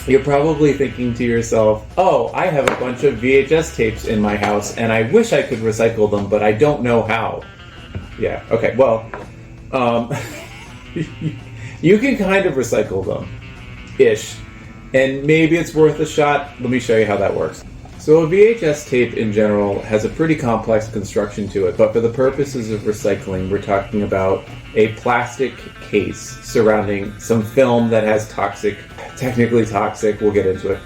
You're probably thinking to yourself, oh, I have a bunch of VHS tapes in my house and I wish I could recycle them, but I don't know how. Yeah, okay, well, you can kind of recycle them-ish, and maybe it's worth a shot. Let me show you how that works. So a VHS tape in general has a pretty complex construction to it, but for the purposes of recycling, we're talking about a plastic case surrounding some film that has technically toxic, we'll get into it,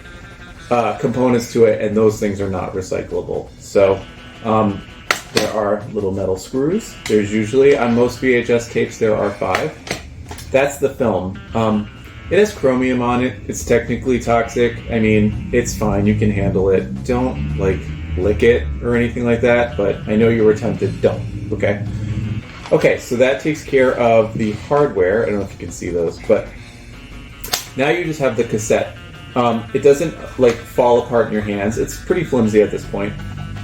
components to it, and those things are not recyclable. So there are little metal screws. There's usually, on most VHS tapes, there are 5. That's the film. It has chromium on it. It's technically toxic. I mean, it's fine. You can handle it. Don't, lick it or anything like that, but I know you were tempted. Don't, okay? Okay, so that takes care of the hardware. I don't know if you can see those, but now you just have the cassette. It doesn't, fall apart in your hands. It's pretty flimsy at this point.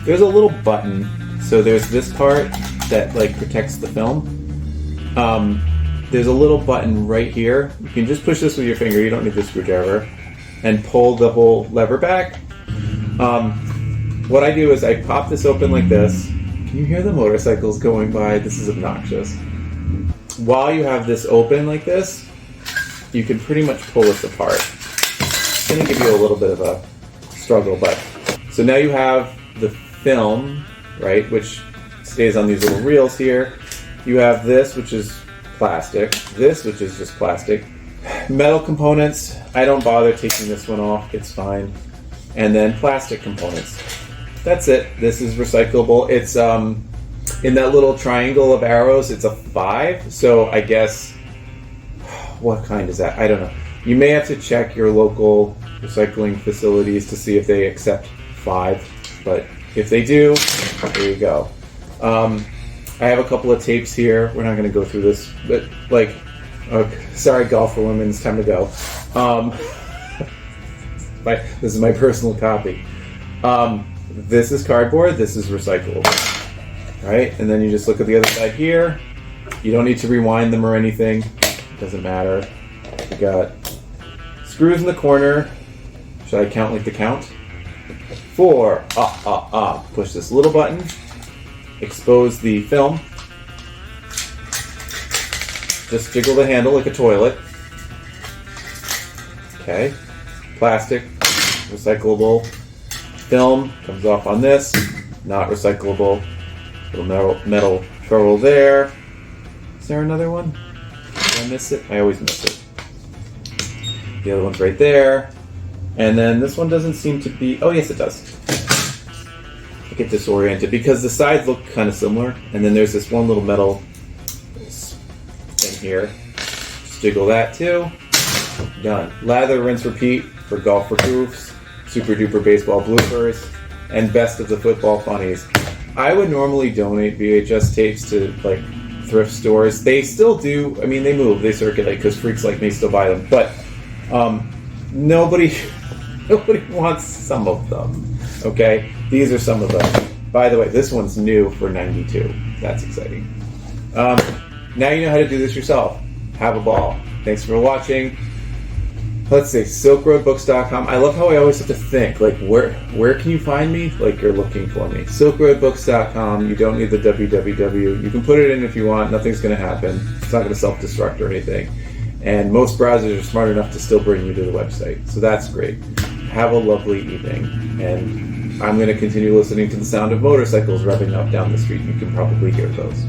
There's a little button. So there's this part that, protects the film. There's a little button right here. You can just push this with your finger. You don't need the screwdriver. And pull the whole lever back. What I do is I pop this open like this. Can you hear the motorcycles going by? This is obnoxious. While you have this open like this, you can pretty much pull this apart. It's going to give you a little bit of a struggle, but... So now you have the film, right, which stays on these little reels here. You have this, which is plastic. This, which is just plastic. Metal components, I don't bother taking this one off. It's fine. And then plastic components. That's it. This is recyclable. It's in that little triangle of arrows, it's a 5. So I guess, what kind is that? I don't know. You may have to check your local recycling facilities to see if they accept 5. But if they do, there you go. I have a couple of tapes here. We're not going to go through this, but okay, sorry, golf for women, it's time to go. This is my personal copy. This is cardboard. This is recyclable. Right? And then you just look at the other side here. You don't need to rewind them or anything. It doesn't matter. We got screws in the corner. Should I count the count? 4. Push this little button. Expose the film. Just jiggle the handle like a toilet. Okay. Plastic. Recyclable. Film comes off on this. Not recyclable. Little metal troll there. Is there another one? Did I miss it? I always miss it. The other one's right there. And then this one doesn't seem to be... Oh, yes, it does. I get disoriented because the sides look kind of similar. And then there's this one little metal thing here. Just jiggle that too. Done. Lather, rinse, repeat for golf for goofs, super duper baseball bloopers, and best of the football funnies. I would normally donate VHS tapes to thrift stores. They still do. I mean, they move, they circulate because freaks like me still buy them. But nobody wants some of them. Okay, these are some of them. By the way, this one's new for '92. That's exciting. Now you know how to do this yourself. Have a ball. Thanks for watching. Let's see, silkroadbooks.com. I love how I always have to think, where can you find me? You're looking for me. silkroadbooks.com. You don't need the www. You can put it in if you want. Nothing's going to happen. It's not going to self-destruct or anything. And most browsers are smart enough to still bring you to the website. So that's great. Have a lovely evening. And I'm going to continue listening to the sound of motorcycles revving up down the street. You can probably hear those.